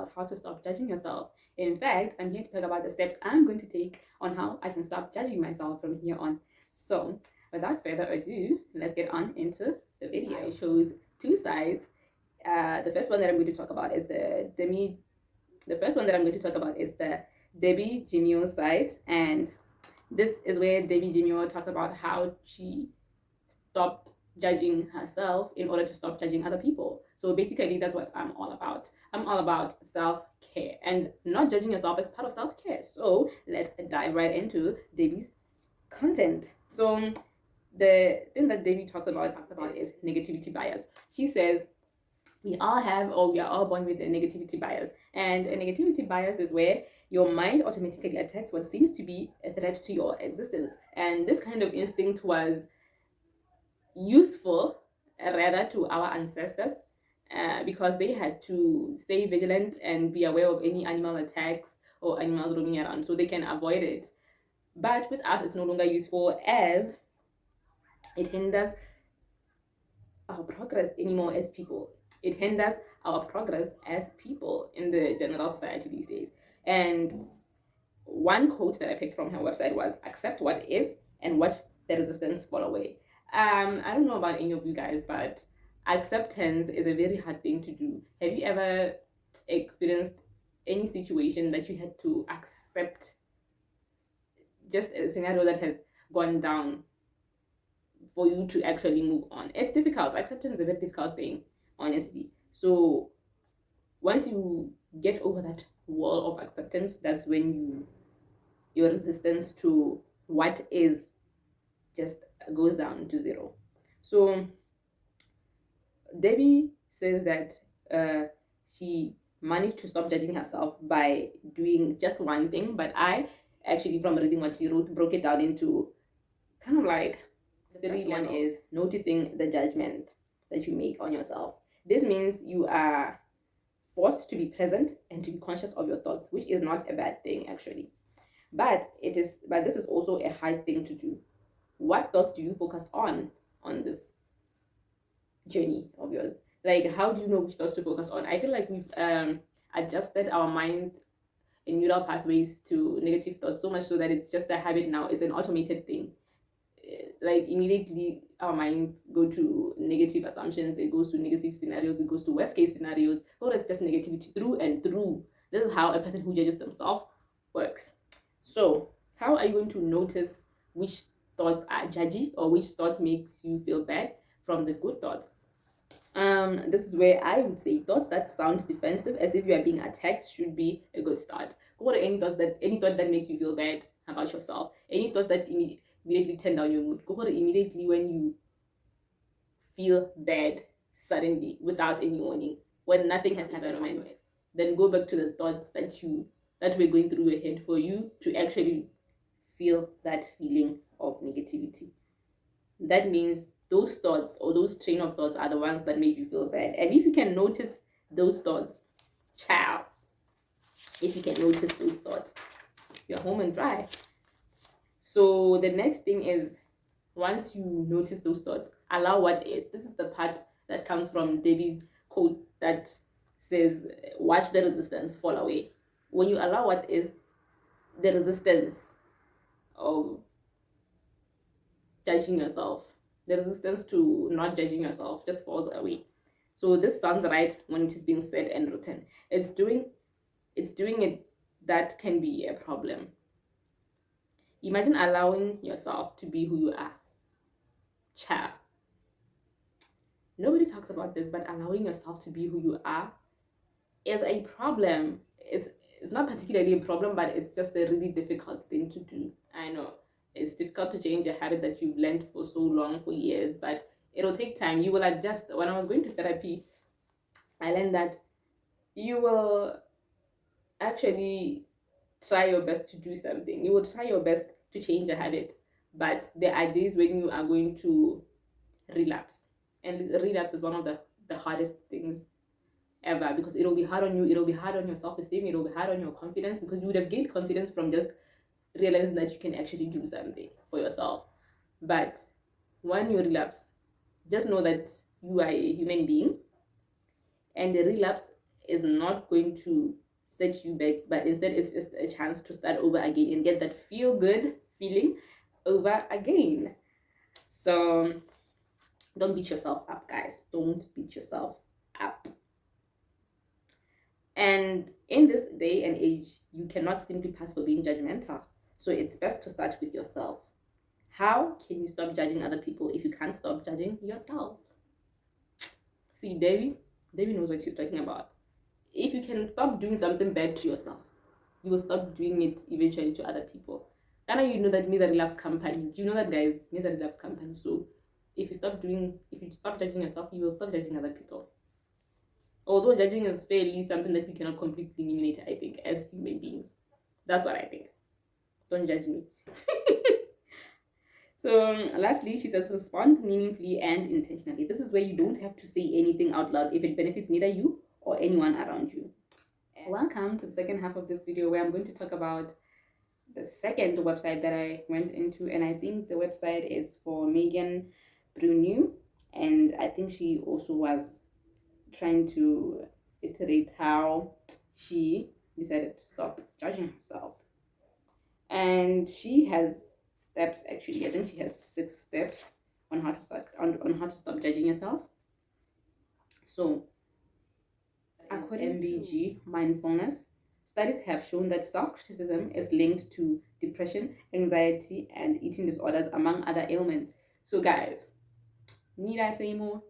about how to stop judging yourself. In fact, I'm here to talk about the steps I'm going to take on how I can stop judging myself from here on. So, without further ado, let's get on into the video. I chose two sides. The first one that I'm going to talk about is the first one that I'm going to talk about is the Debby Germino side, and this is where Debby Germino talks about how she stopped judging herself in order to stop judging other people. So basically, that's what I'm all about. I'm all about self-care, and not judging yourself is part of self-care. So let's dive right into Debbie's content. So the thing that Debbie talks about is negativity bias. She says we all have, or we are all born with a negativity bias, and a negativity bias is where your mind automatically attacks what seems to be a threat to your existence. And this kind of instinct was useful rather to our ancestors because they had to stay vigilant and be aware of any animal attacks or animals roaming around so they can avoid it. But with us, it's no longer useful as it hinders our progress anymore as people. It hinders our progress as people in the general society these days. And one quote that I picked from her website was, accept what is and watch the resistance fall away. I don't know about any of you guys, but acceptance is a very hard thing to do. Have you ever experienced any situation that you had to accept, just a scenario that has gone down, for you to actually move on? It's difficult. Acceptance is a very difficult thing, honestly. So once you get over that wall of acceptance, that's when your resistance to what is just goes down to zero. So Debbie says that she managed to stop judging herself by doing just one thing, but I actually, from reading what she wrote, broke it down into kind of like the first one is noticing the judgment that you make on yourself. This means you are forced to be present and to be conscious of your thoughts, which is not a bad thing actually. But this is also a hard thing to do. What thoughts do you focus on this journey of yours? Like, how do you know which thoughts to focus on? I feel like we've adjusted our mind and neural pathways to negative thoughts so much so that it's just a habit now. It's an automated thing. Like, immediately our minds go to negative assumptions, it goes to negative scenarios, it goes to worst case scenarios. Oh, that's just negativity through and through. This is how a person who judges themselves works. So how are you going to notice which thoughts are judgy or which thoughts makes you feel bad from the good thoughts? This is where I would say thoughts that sound defensive, as if you are being attacked, should be a good start. Go to any thought that makes you feel bad about yourself, any thoughts that immediately turn down your mood. Go to immediately when you feel bad suddenly without any warning, when nothing has happened. Then go back to the thoughts that were going through your head for you to actually feel that feeling of negativity. That means those thoughts or those train of thoughts are the ones that made you feel bad. And if you can notice those thoughts, ciao. If you can notice those thoughts, you're home and dry. So the next thing is, once you notice those thoughts, allow what is. This is the part that comes from Debbie's quote that says, watch the resistance fall away. When you allow what is, the resistance of judging yourself, the resistance to not judging yourself just falls away. So this sounds right when it is being said and written. It's doing it that can be a problem. Imagine allowing yourself to be who you are. Ciao. Nobody talks about this, but allowing yourself to be who you are is a problem. It's not particularly a problem, but it's just a really difficult thing to do. I know it's difficult to change a habit that you've learned for so long, for years, but it'll take time. You will adjust. When I was going to therapy, I learned that you will actually try your best to do something. You will try your best to change a habit, but there are days when you are going to relapse. And relapse is one of the hardest things ever, because it'll be hard on you, it'll be hard on your self-esteem, it'll be hard on your confidence, because you would have gained confidence from just realizing that you can actually do something for yourself. But when you relapse, just know that you are a human being, and the relapse is not going to set you back, but instead it's just a chance to start over again and get that feel good feeling over again. So don't beat yourself up, guys. Don't beat yourself up. And in this day and age, you cannot simply pass for being judgmental. So it's best to start with yourself. How can you stop judging other people if you can't stop judging yourself? See, Debbie knows what she's talking about. If you can stop doing something bad to yourself, you will stop doing it eventually to other people. And now you know that Misery Loves Company. Do you know that, guys? Misery Loves Company. So if you stop judging yourself, you will stop judging other people. Although judging is fairly something that we cannot completely eliminate, I think, as human beings. That's what I think. Don't judge me. So lastly, she says respond meaningfully and intentionally. This is where you don't have to say anything out loud if it benefits neither you or anyone around you. Welcome to the second half of this video, where I'm going to talk about the second website that I went into, and I think the website is for Megan Bruneau, and I think she also was trying to iterate how she decided to stop judging herself. And she has steps, actually. I think she has 6 steps on how to start on how to stop judging yourself. So according to MBG mindfulness, studies have shown that self-criticism is linked to depression, anxiety, and eating disorders, among other ailments. So guys, need I say more?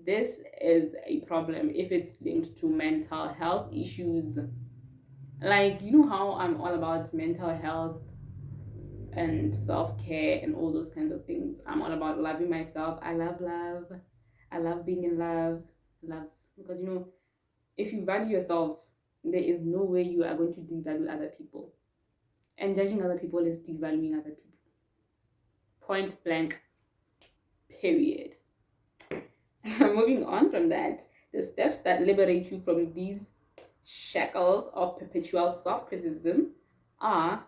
This is a problem if it's linked to mental health issues. Like, you know how I'm all about mental health and self-care and all those kinds of things. I'm all about loving myself. I love love. I love being in love. Because, you know, if you value yourself, there is no way you are going to devalue other people. And judging other people is devaluing other people. Point blank. Period. Moving on from that, the steps that liberate you from these shackles of perpetual self-criticism are: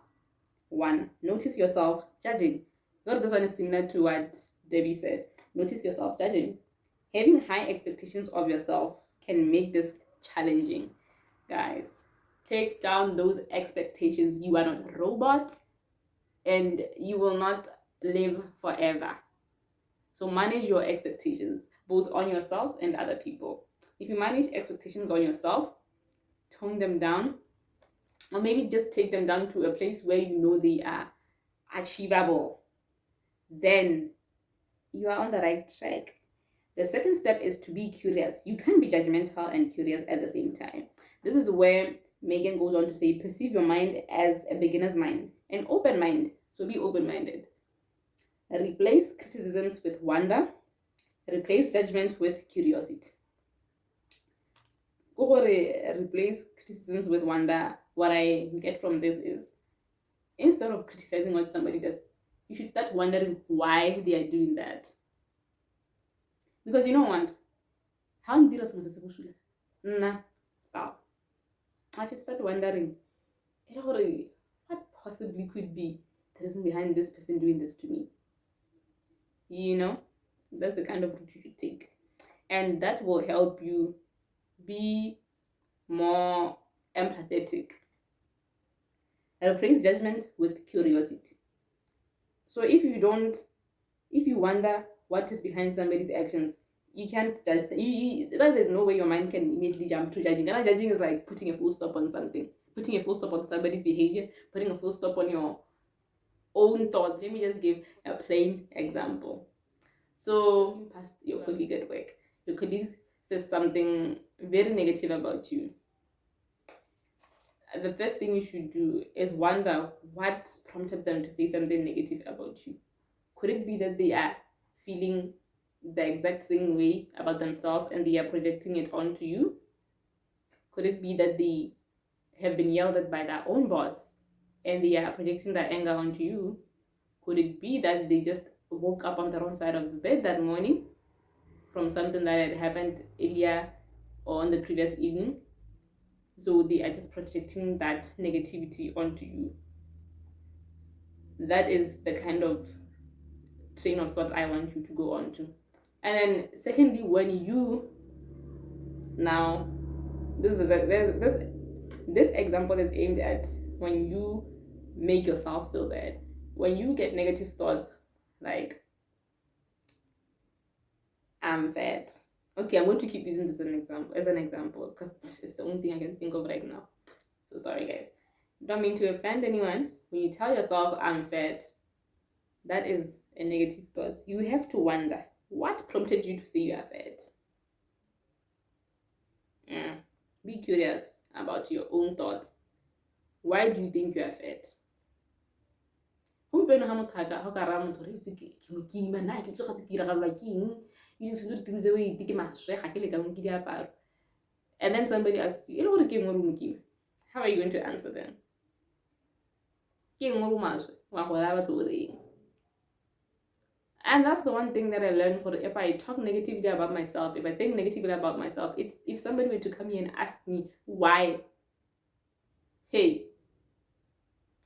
1. Notice yourself judging. God, this one is similar to what Debbie said. Notice yourself judging. Having high expectations of yourself can make this challenging. Guys, take down those expectations. You are not robots, and you will not live forever. So manage your expectations, both on yourself and other people. If you manage expectations on yourself, tone them down, or maybe just take them down to a place where you know they are achievable, then you are on the right track. The second step is to be curious. You can't be judgmental and curious at the same time. This is where Megan goes on to say, perceive your mind as a beginner's mind, an open mind. So be open-minded. Replace criticisms with wonder. Replace judgment with curiosity. Replace criticisms with wonder. What I get from this is, instead of criticizing what somebody does, you should start wondering why they are doing that. Because you know what? How did I should start wondering what possibly could be the reason behind this person doing this to me. You know, that's the kind of route you should take, and that will help you be more empathetic. Replace judgment with curiosity. So if you wonder what is behind somebody's actions, you can't judge them. There's no way your mind can immediately jump to judging. And judging is like putting a full stop on something, putting a full stop on somebody's behavior, putting a full stop on your own thoughts. Let me just give a plain example. So you passed your colleague at work. Your colleague says something very negative about you. The first thing you should do is wonder what prompted them to say something negative about you. Could it be that they are feeling the exact same way about themselves and they are projecting it onto you? Could it be that they have been yelled at by their own boss and they are projecting that anger onto you? Could it be that they just woke up on the wrong side of the bed that morning from something that had happened earlier or on the previous evening? So they are just projecting that negativity onto you. That is the kind of train of thought I want you to go on to. And then secondly, when you now This example is aimed at when you make yourself feel bad. When you get negative thoughts like, I'm fat. Okay, I'm going to keep using this as an example because it's the only thing I can think of right now. So sorry guys. Don't mean to offend anyone. When you tell yourself I'm fat, that is a negative thought. You have to wonder, what prompted you to say you are fat? Be curious about your own thoughts. Why do you think you are fat? And then somebody asks you, how are you going to answer them? And that's the one thing that I learned. If I talk negatively about myself, if I think negatively about myself, if somebody were to come here and ask me why, hey,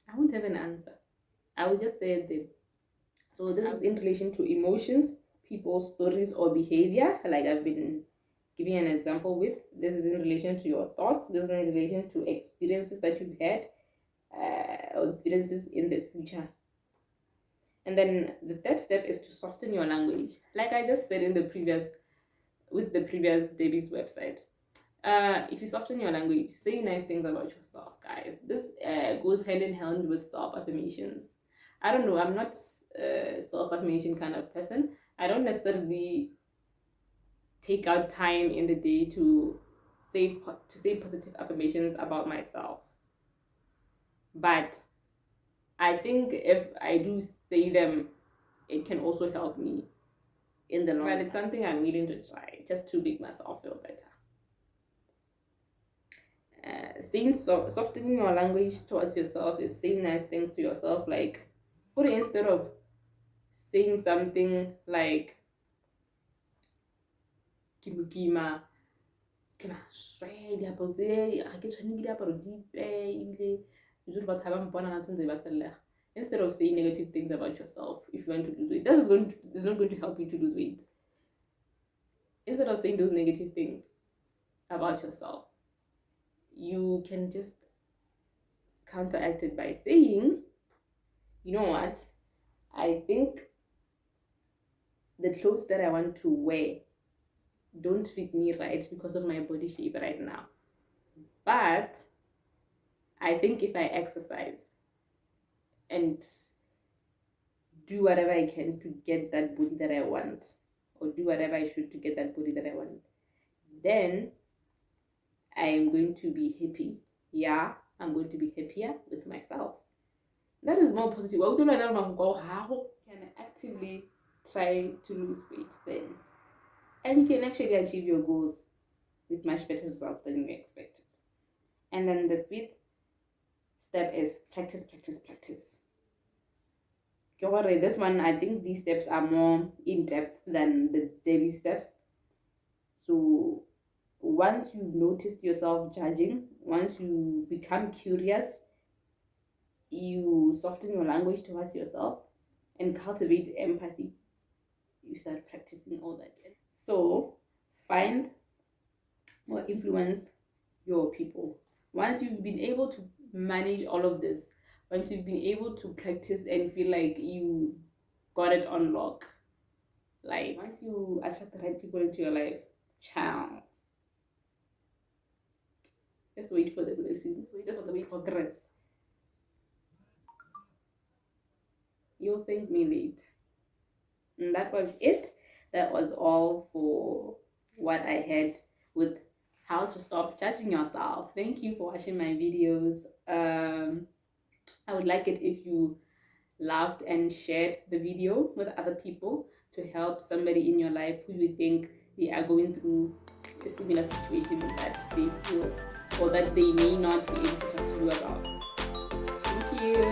I won't have an answer. I will just stare at them. So this is in relation to emotions, people, stories, or behavior, like I've been giving an example with. This is in relation to your thoughts. This is in relation to experiences that you've had, or experiences in the future. And then the third step is to soften your language. Like I just said with the previous Debbie's website. If you soften your language, say nice things about yourself, guys. This goes hand in hand with self-affirmations. I don't know, I'm not a self-affirmation kind of person. I don't necessarily take out time in the day to say positive affirmations about myself. But I think if I do say them, it can also help me in the long run. But it's something I'm willing to try just to make myself feel better. Softening your language towards yourself is saying nice things to yourself. Like, instead of saying something like, Kimukima, instead of saying negative things about yourself, if you want to lose weight, it's not going to help you to lose weight. Instead of saying those negative things about yourself, you can just counteract it by saying, you know what, I think the clothes that I want to wear don't fit me right because of my body shape right now. But I think if I exercise and do whatever I can to get that body that I want, or do whatever I should to get that body that I want, then I am going to be happy. Yeah, I'm going to be happier with myself. That is more positive. How can actively try to lose weight then? And you can actually achieve your goals with much better results than you expected. And then the fifth step is practice. This one, I think these steps are more in-depth than the Debbie steps. So once you've noticed yourself judging, once you become curious, you soften your language towards yourself and cultivate empathy. You start practicing all that. So find or influence your people. Once you've been able to manage all of this, once you've been able to practice and feel like you got it on lock, like once you attract the right people into your life, ciao. Just wait for the blessings. Just wait for grace. You'll thank me later. And that was it. That was all for what I had with how to stop judging yourself. Thank you for watching my videos. I would like it if you loved and shared the video with other people to help somebody in your life who you think they are going through a similar situation that they feel or that they may not be able to talk to you about. Thank you.